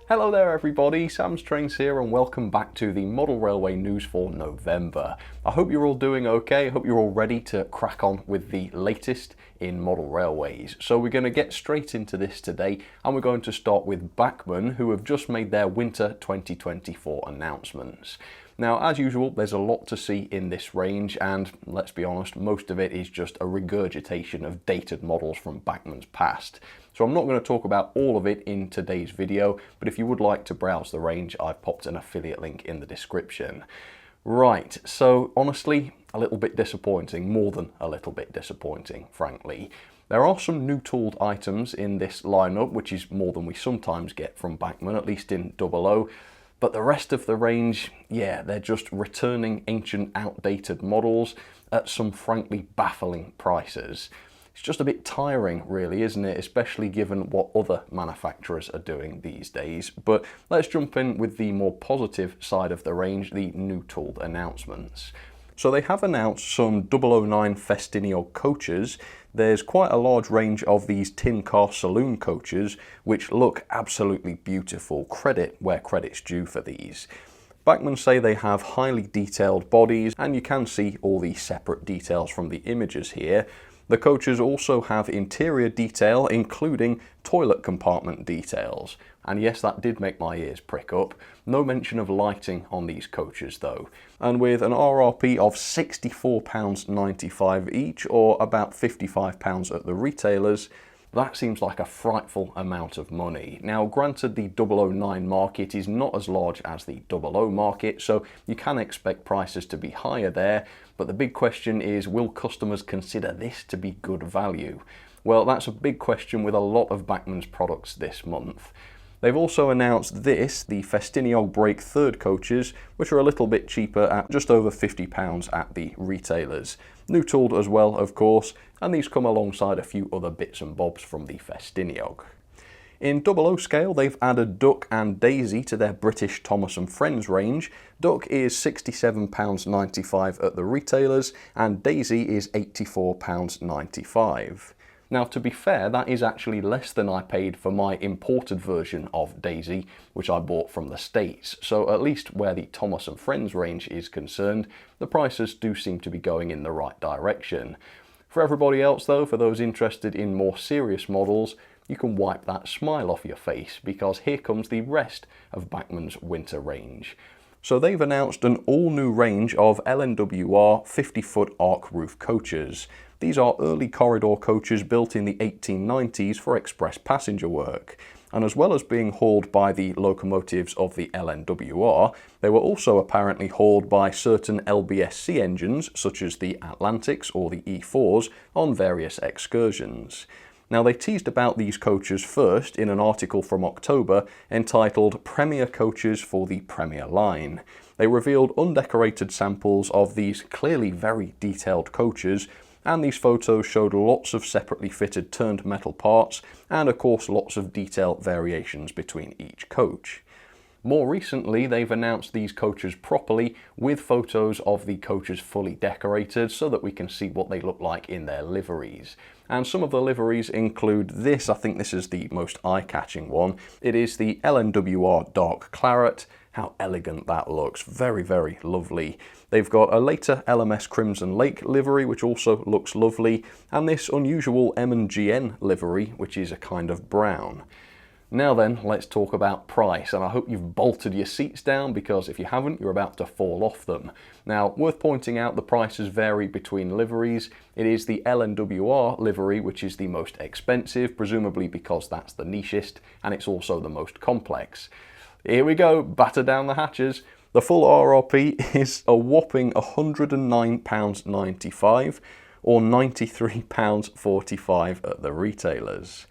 Hello there everybody, Sam's Trains here and welcome back to the Model Railway news for November. I hope you're all doing okay, I hope you're all ready to crack on with the latest in model railways. So we're going to get straight into this today and we're going to start with Bachmann, who have just made their winter 2024 announcements. Now, as usual, there's a lot to see in this range and let's be honest, most of it is just a regurgitation of dated models from Bachmann's past. So I'm not going to talk about all of it in today's video, but if you would like to browse the range, I've popped an affiliate link in the description. Right, so honestly, a little bit disappointing, more than a little bit disappointing, frankly. There are some new tooled items in this lineup, which is more than we sometimes get from Bachmann, at least in 00. But the rest of the range, yeah, they're just returning ancient, outdated models at some frankly baffling prices. It's just a bit tiring really, isn't it? Especially given what other manufacturers are doing these days. But let's jump in with the more positive side of the range, the new tooled announcements. So they have announced some 009 Festinio coaches. There's quite a large range of these tin car saloon coaches, which look absolutely beautiful. Credit where credit's due for these. Bachmann say they have highly detailed bodies, and you can see all the separate details from the images here. The coaches also have interior detail, including toilet compartment details. And yes, that did make my ears prick up. No mention of lighting on these coaches though. And with an RRP of £64.95 each, or about £55 at the retailers, that seems like a frightful amount of money. Now, granted, the 009 market is not as large as the 00 market, so you can expect prices to be higher there, but the big question is, will customers consider this to be good value? Well, that's a big question with a lot of Bachmann's products this month. They've also announced this, the Festinio Break Third coaches, which are a little bit cheaper at just over £50 at the retailers. New tooled as well, of course, and these come alongside a few other bits and bobs from the Festinio. In 00 scale, they've added Duck and Daisy to their British Thomas and Friends range. Duck is £67.95 at the retailers, and Daisy is £84.95. Now, to be fair, that is actually less than I paid for my imported version of Daisy, which I bought from the States. So at least where the Thomas and Friends range is concerned, the prices do seem to be going in the right direction. For everybody else though, for those interested in more serious models, you can wipe that smile off your face, because here comes the rest of Bachmann's winter range. So they've announced an all-new range of LNWR 50-foot arc roof coaches. These are early corridor coaches built in the 1890s for express passenger work. And as well as being hauled by the locomotives of the LNWR, they were also apparently hauled by certain LBSC engines, such as the Atlantics or the E4s, on various excursions. Now, they teased about these coaches first in an article from October entitled Premier Coaches for the Premier Line. They revealed undecorated samples of these clearly very detailed coaches, and these photos showed lots of separately fitted turned metal parts and of course lots of detail variations between each coach. More recently, they've announced these coaches properly with photos of the coaches fully decorated so that we can see what they look like in their liveries. And some of the liveries include this. I think this is the most eye-catching one. It is the LNWR Dark Claret. How elegant that looks. Very, very lovely. They've got a later LMS Crimson Lake livery, which also looks lovely, and this unusual M&GN livery, which is a kind of brown. Now then, let's talk about price, and I hope you've bolted your seats down, because if you haven't, you're about to fall off them. Now, worth pointing out, the prices vary between liveries. It is the LNWR livery which is the most expensive, presumably because that's the nichest, and it's also the most complex. Here we go, batter down the hatches. The full RRP is a whopping £109.95 or £93.45 at the retailers.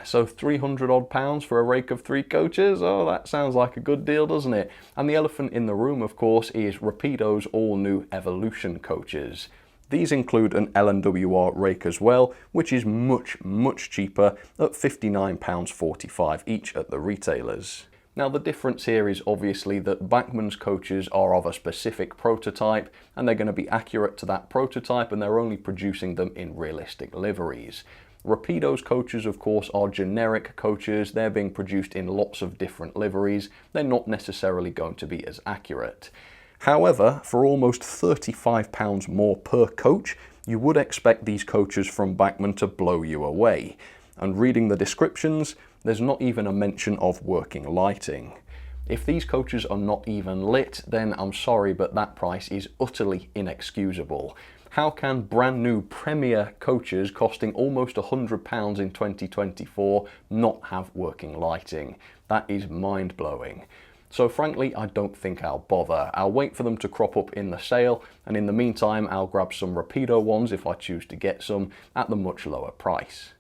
So £300 odd for a rake of 3 coaches? Oh, that sounds like a good deal, doesn't it? And the elephant in the room, of course, is Rapido's all-new Evolution coaches. These include an LNWR rake as well, which is much, much cheaper at £59.45 each at the retailers. Now the difference here is obviously that Bachmann's coaches are of a specific prototype and they're going to be accurate to that prototype, and they're only producing them in realistic liveries. Rapido's coaches, of course, are generic coaches. They're being produced in lots of different liveries. They're not necessarily going to be as accurate. However, for almost £35 more per coach, you would expect these coaches from Bachmann to blow you away. And reading the descriptions, there's not even a mention of working lighting. If these coaches are not even lit, then I'm sorry, but that price is utterly inexcusable. How can brand new premier coaches costing almost £100 in 2024 not have working lighting? That is mind-blowing. So frankly, I don't think I'll bother. I'll wait for them to crop up in the sale, and in the meantime, I'll grab some Rapido ones if I choose to get some at the much lower price.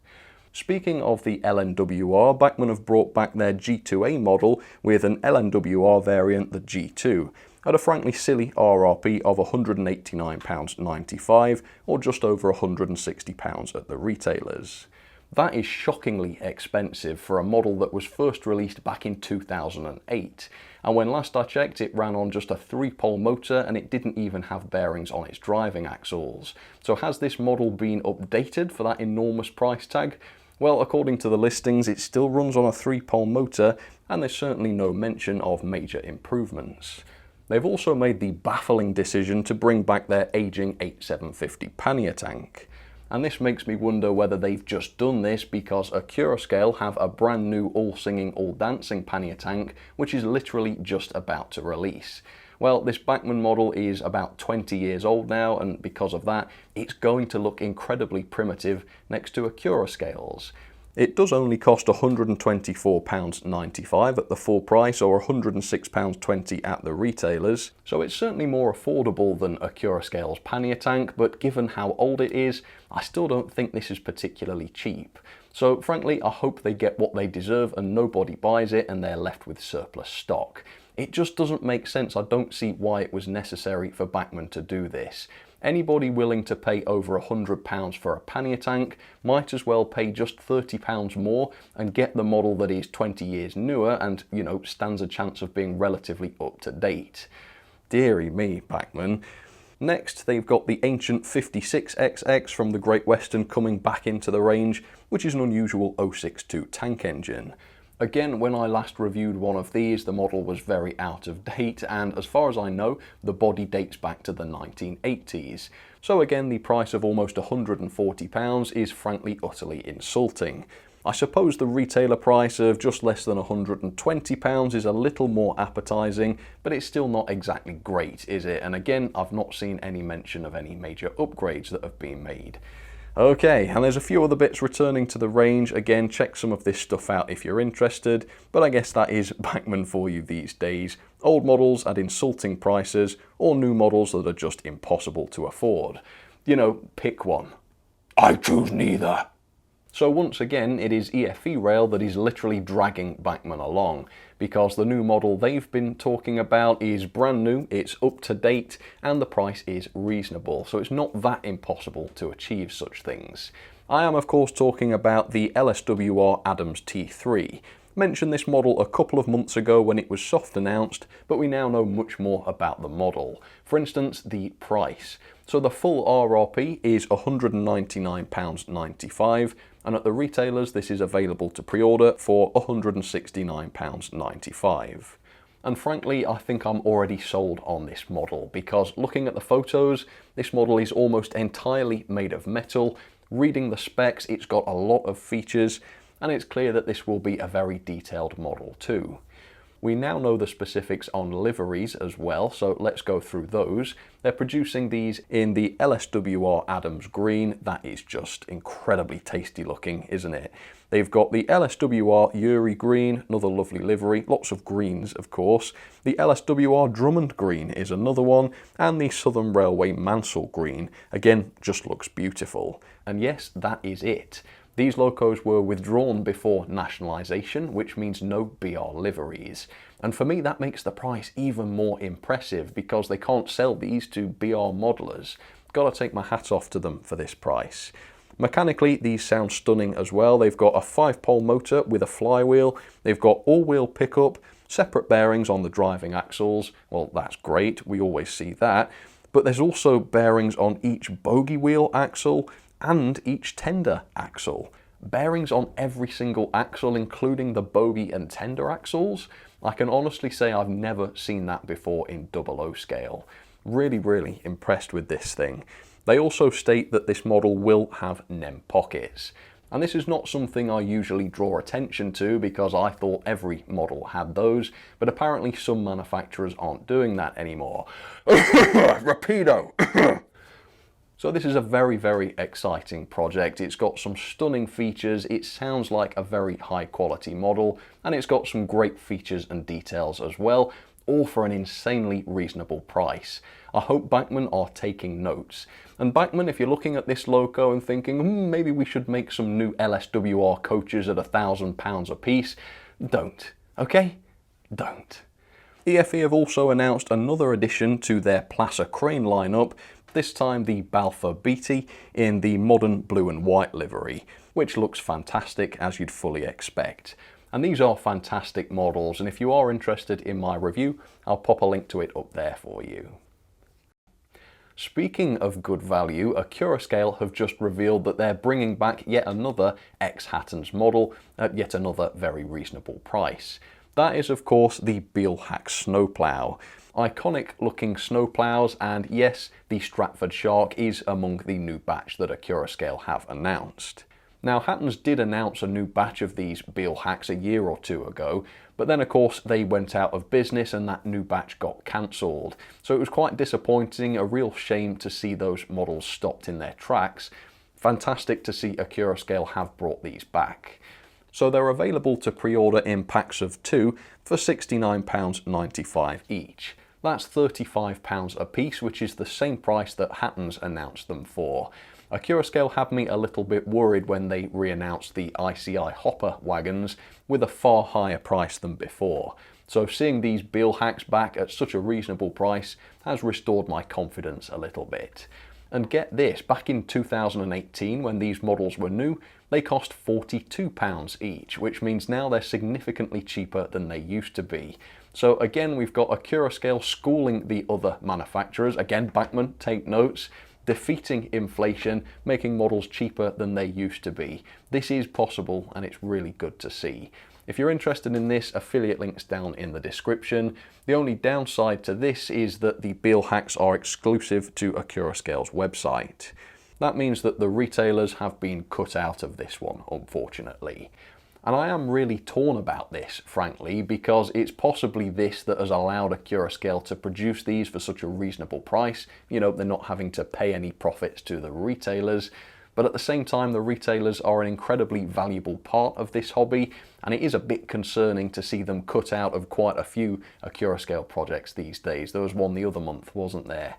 Speaking of the LNWR, Bachmann have brought back their G2A model with an LNWR variant, the G2, at a frankly silly RRP of £189.95 or just over £160 at the retailers. That is shockingly expensive for a model that was first released back in 2008. And when last I checked, it ran on just a 3-pole motor and it didn't even have bearings on its driving axles. So has this model been updated for that enormous price tag? Well, according to the listings, it still runs on a 3-pole motor and there's certainly no mention of major improvements. They've also made the baffling decision to bring back their aging 8750 pannier tank. And this makes me wonder whether they've just done this because Accurascale have a brand new all-singing, all-dancing pannier tank, which is literally just about to release. Well, this Bachmann model is about 20 years old now, and because of that, it's going to look incredibly primitive next to Accurascale's. It does only cost £124.95 at the full price, or £106.20 at the retailers, so it's certainly more affordable than Accurascale's pannier tank, but given how old it is, I still don't think this is particularly cheap. So frankly, I hope they get what they deserve and nobody buys it and they're left with surplus stock. It just doesn't make sense. I don't see why it was necessary for Bachmann to do this. Anybody willing to pay over £100 for a pannier tank might as well pay just £30 more and get the model that is 20 years newer and, you know, stands a chance of being relatively up to date. Deary me, Bachmann. Next, they've got the ancient 56XX from the Great Western coming back into the range, which is an unusual 062 tank engine. Again, when I last reviewed one of these, the model was very out of date, and as far as I know, the body dates back to the 1980s. So again, the price of almost £140 is frankly utterly insulting. I suppose the retailer price of just less than £120 is a little more appetising, but it's still not exactly great, is it? And again, I've not seen any mention of any major upgrades that have been made. Okay, and there's a few other bits returning to the range. Again, check some of this stuff out if you're interested, but I guess that is Bachmann for you these days. Old models at insulting prices, or new models that are just impossible to afford. You know, pick one. I choose neither. So once again, it is EFE Rail that is literally dragging Bachmann along, because the new model they've been talking about is brand new, it's up to date, and the price is reasonable, so it's not that impossible to achieve such things. I am of course talking about the LSWR Adams T3. Mentioned this model a couple of months ago when it was soft announced, but we now know much more about the model. For instance, the price. So the full RRP is £199.95, and at the retailers this is available to pre-order for £169.95. And frankly, I think I'm already sold on this model, because looking at the photos, this model is almost entirely made of metal. Reading the specs, it's got a lot of features, and it's clear that this will be a very detailed model too. We now know the specifics on liveries as well, so let's go through those. They're producing these in the LSWR Adams Green. That is just incredibly tasty looking, isn't it? They've got the LSWR Uri Green, another lovely livery, lots of greens of course. The LSWR Drummond Green is another one, and the Southern Railway Mansell Green. Again, just looks beautiful. And yes, that is it. These locos were withdrawn before nationalisation, which means no BR liveries. And for me, that makes the price even more impressive, because they can't sell these to BR modelers. Gotta take my hat off to them for this price. Mechanically, these sound stunning as well. They've got a 5-pole motor with a flywheel. They've got all-wheel pickup, separate bearings on the driving axles. Well, that's great, we always see that. But there's also bearings on each bogie wheel axle and each tender axle. Bearings on every single axle, including the bogie and tender axles. I can honestly say I've never seen that before in 00 scale. Really, really impressed with this thing. They also state that this model will have NEM pockets. And this is not something I usually draw attention to because I thought every model had those, but apparently some manufacturers aren't doing that anymore. Rapido! So this is a very, very exciting project. It's got some stunning features, it sounds like a very high quality model, and it's got some great features and details as well, all for an insanely reasonable price. I hope Bachmann are taking notes. And Bachmann, if you're looking at this logo and thinking, maybe we should make some new LSWR coaches at £1,000 a piece, don't, okay? Don't. EFE have also announced another addition to their Placer crane lineup, this time the Balfour Beatty in the modern blue and white livery, which looks fantastic as you'd fully expect. And these are fantastic models, and if you are interested in my review, I'll pop a link to it up there for you. Speaking of good value, Accurascale have just revealed that they're bringing back yet another ex-Hatton's model at yet another very reasonable price. That is of course the Beelhack snowplow. Iconic looking snowplows, and yes, the Stratford Shark is among the new batch that Accurascale have announced. Now, Hatton's did announce a new batch of these Beelhacks a year or two ago, but then of course they went out of business and that new batch got cancelled. So it was quite disappointing, a real shame to see those models stopped in their tracks. Fantastic to see Accurascale have brought these back. So they're available to pre-order in packs of 2 for £69.95 each. That's £35 a piece, which is the same price that Hatton's announced them for. Accurascale had me a little bit worried when they re-announced the ICI hopper wagons with a far higher price than before. So seeing these Beelhacks back at such a reasonable price has restored my confidence a little bit. And get this, back in 2018 when these models were new, they cost £42 each, which means now they're significantly cheaper than they used to be. So again, we've got Accurascale schooling the other manufacturers. Again, Bachmann, take notes. Defeating inflation, making models cheaper than they used to be. This is possible and it's really good to see. If you're interested in this, affiliate links down in the description. The only downside to this is that the Beelhacks are exclusive to Accurascale's website. That means that the retailers have been cut out of this one, unfortunately. And I am really torn about this, frankly, because it's possibly this that has allowed Accurascale to produce these for such a reasonable price. You know, they're not having to pay any profits to the retailers. But at the same time, the retailers are an incredibly valuable part of this hobby, and it is a bit concerning to see them cut out of quite a few Accurascale projects these days. There was one the other month, wasn't there?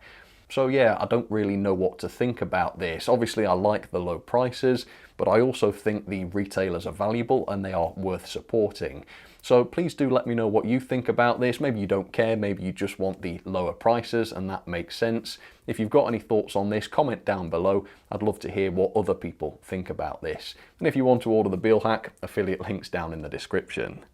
So yeah, I don't really know what to think about this. Obviously I like the low prices, but I also think the retailers are valuable and they are worth supporting. So please do let me know what you think about this. Maybe you don't care, maybe you just want the lower prices and that makes sense. If you've got any thoughts on this, comment down below. I'd love to hear what other people think about this. And if you want to order the Beelhack, affiliate links down in the description.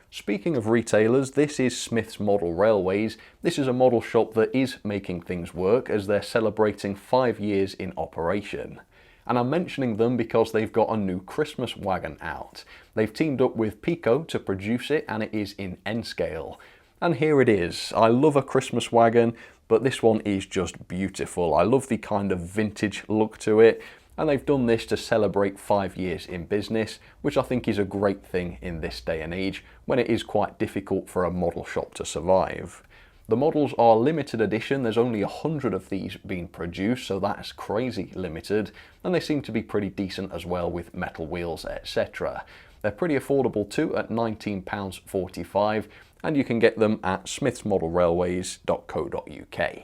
Speaking of retailers, this is Smith's Model Railways. This is a model shop that is making things work as they're celebrating 5 years in operation. And I'm mentioning them because they've got a new Christmas wagon out. They've teamed up with Pico to produce it and it is in N scale. And here it is. I love a Christmas wagon, but this one is just beautiful. I love the kind of vintage look to it. And they've done this to celebrate 5 years in business, which I think is a great thing in this day and age when it is quite difficult for a model shop to survive. The models are limited edition, there's only 100 of these being produced, so that's crazy limited, and they seem to be pretty decent as well with metal wheels, etc. They're pretty affordable too at £19.45, and you can get them at smithsmodelrailways.co.uk.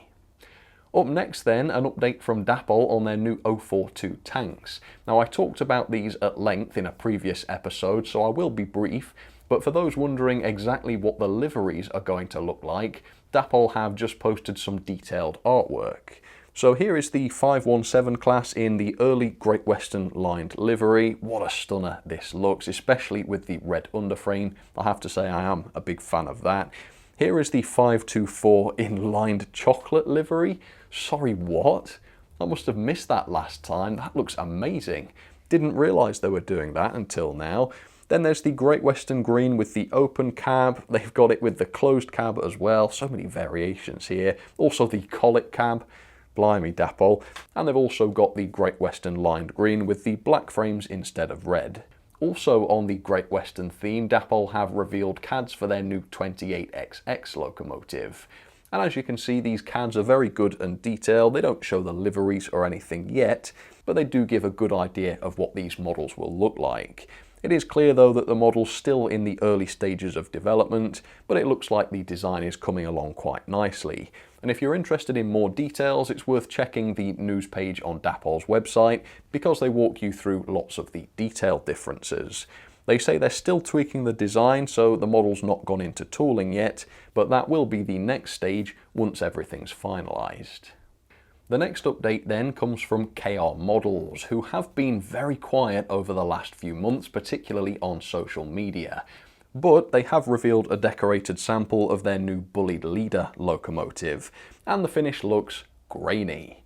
Up next then, an update from Dapol on their new 042 tanks. Now I talked about these at length in a previous episode, so I will be brief, but for those wondering exactly what the liveries are going to look like, Dapol have just posted some detailed artwork. So here is the 517 class in the early Great Western lined livery. What a stunner this looks, especially with the red underframe. I have to say I am a big fan of that. Here is the 524 in lined chocolate livery. Sorry, what? I must have missed that last time. That looks amazing. Didn't realise they were doing that until now. Then there's the Great Western green with the open cab. They've got it with the closed cab as well. So many variations here. Also the collet cab. Blimey, Dapol. And they've also got the Great Western lined green with the black frames instead of red. Also on the Great Western theme, Dapol have revealed CADs for their new 28XX locomotive. And as you can see, these CADs are very good and detailed. They don't show the liveries or anything yet, but they do give a good idea of what these models will look like. It is clear though that the model's still in the early stages of development, but it looks like the design is coming along quite nicely. And if you're interested in more details, it's worth checking the news page on Dapol's website because they walk you through lots of the detail differences. They say they're still tweaking the design, so the model's not gone into tooling yet, but that will be the next stage once everything's finalised. The next update then comes from KR Models, who have been very quiet over the last few months, particularly on social media. But they have revealed a decorated sample of their new Bullied Leader locomotive, and the finish looks grainy.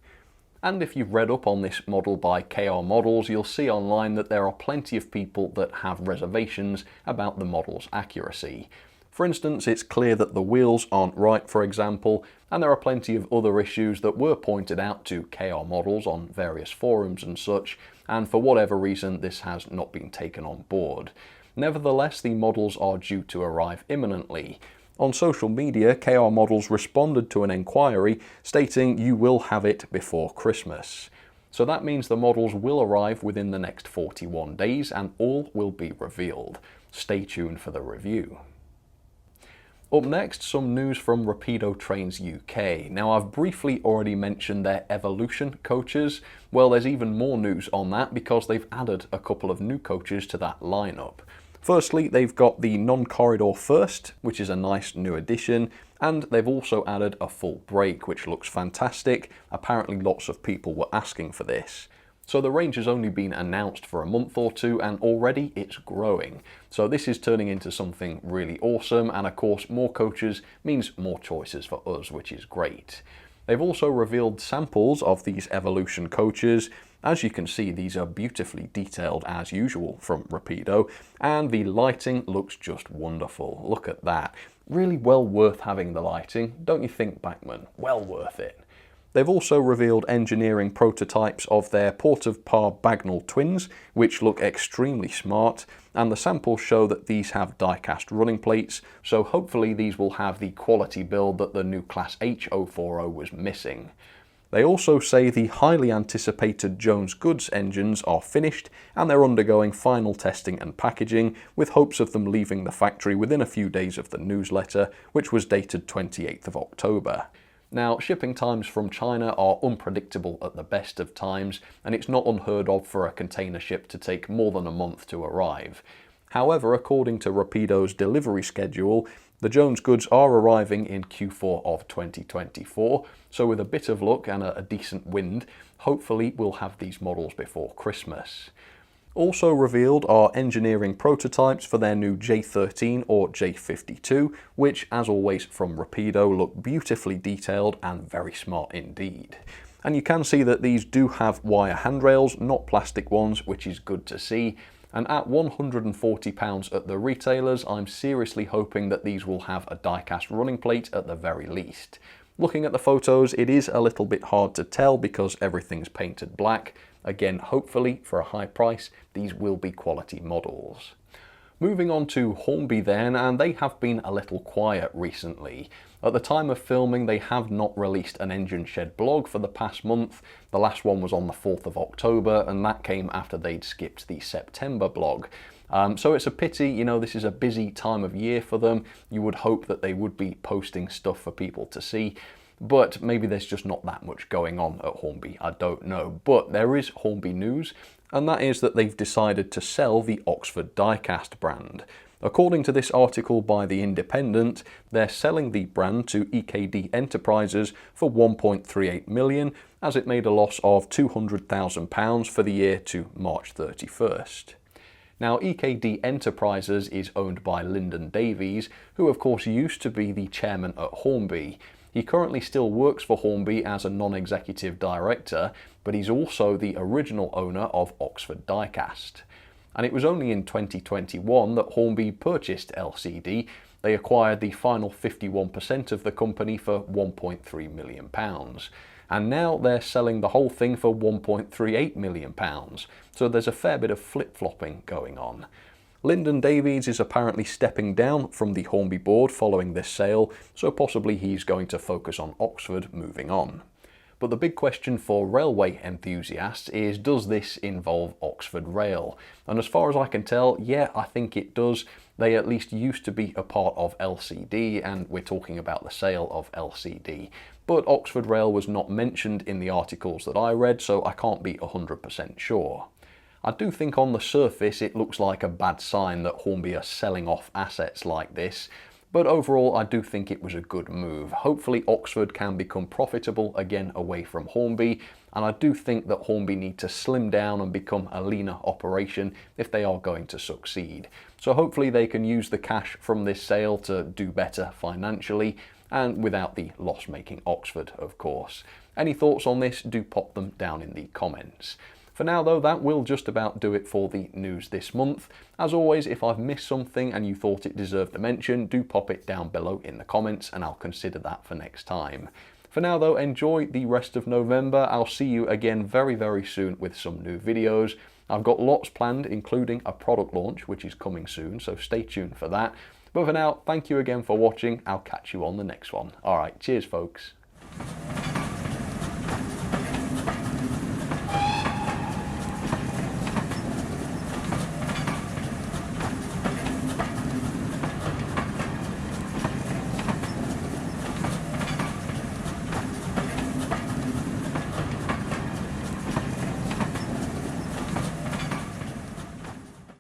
And if you've read up on this model by KR Models, you'll see online that there are plenty of people that have reservations about the model's accuracy. For instance, it's clear that the wheels aren't right, for example, and there are plenty of other issues that were pointed out to KR Models on various forums and such, and for whatever reason this has not been taken on board. Nevertheless, the models are due to arrive imminently. On social media, KR Models responded to an enquiry stating you will have it before Christmas. So that means the models will arrive within the next 41 days and all will be revealed. Stay tuned for the review. Up next, some news from Rapido Trains UK. Now, I've briefly already mentioned their Evolution coaches. Well, there's even more news on that because they've added a couple of new coaches to that lineup. Firstly, they've got the non-corridor first, which is a nice new addition, and they've also added a full brake, which looks fantastic. Apparently lots of people were asking for this. So the range has only been announced for a month or two and already it's growing. So this is turning into something really awesome, and of course more coaches means more choices for us, which is great. They've also revealed samples of these Evolution coaches. As you can see, these are beautifully detailed as usual from Rapido, and the lighting looks just wonderful. Look at that. Really well worth having the lighting, don't you think, Bachmann? Well worth it. They've also revealed engineering prototypes of their port-of-par Bagnall twins, which look extremely smart, and the samples show that these have die-cast running plates, so hopefully these will have the quality build that the new Class H040 was missing. They also say the highly anticipated Jones Goods engines are finished and they're undergoing final testing and packaging, with hopes of them leaving the factory within a few days of the newsletter, which was dated 28th of October. Now, shipping times from China are unpredictable at the best of times, and it's not unheard of for a container ship to take more than a month to arrive. However, according to Rapido's delivery schedule, the Jones goods are arriving in Q4 of 2024, so with a bit of luck and a decent wind, hopefully we'll have these models before Christmas. Also revealed are engineering prototypes for their new J13 or J52, which, as always from Rapido, look beautifully detailed and very smart indeed. And you can see that these do have wire handrails, not plastic ones, which is good to see. And at £140 at the retailers, I'm seriously hoping that these will have a die-cast running plate at the very least. Looking at the photos, it is a little bit hard to tell because everything's painted black. Again, hopefully, for a high price, these will be quality models. Moving on to Hornby then, and they have been a little quiet recently. At the time of filming, they have not released an engine shed blog for the past month. The last one was on the 4th of October, and that came after they'd skipped the September blog. So it's a pity, you know, this is a busy time of year for them. You would hope that they would be posting stuff for people to see. But maybe there's just not that much going on at Hornby, I don't know. But there is Hornby news, and that is that they've decided to sell the Oxford Diecast brand. According to this article by The Independent, they're selling the brand to EKD Enterprises for £1.38 million, as it made a loss of £200,000 for the year to March 31st. Now, EKD Enterprises is owned by Lyndon Davies, who of course used to be the chairman at Hornby. He currently still works for Hornby as a non-executive director, but he's also the original owner of Oxford Diecast. And it was only in 2021 that Hornby purchased LCD. They acquired the final 51% of the company for £1.3 million. And now they're selling the whole thing for £1.38 million. So there's a fair bit of flip-flopping going on. Lyndon Davies is apparently stepping down from the Hornby board following this sale, so possibly he's going to focus on Oxford moving on. But the big question for railway enthusiasts is, does this involve Oxford Rail? And as far as I can tell, yeah, I think it does. They at least used to be a part of LCD, and we're talking about the sale of LCD. But Oxford Rail was not mentioned in the articles that I read, so I can't be 100% sure. I do think on the surface it looks like a bad sign that Hornby are selling off assets like this, but overall I do think it was a good move. Hopefully Oxford can become profitable again away from Hornby, and I do think that Hornby need to slim down and become a leaner operation if they are going to succeed. So hopefully they can use the cash from this sale to do better financially, and without the loss-making Oxford, of course. Any thoughts on this, do pop them down in the comments. For now though, that will just about do it for the news this month. As always, if I've missed something and you thought it deserved a mention, do pop it down below in the comments and I'll consider that for next time. For now though, enjoy the rest of November. I'll see you again very, very soon with some new videos. I've got lots planned, including a product launch, which is coming soon, so stay tuned for that. But for now, thank you again for watching. I'll catch you on the next one. Alright, cheers folks.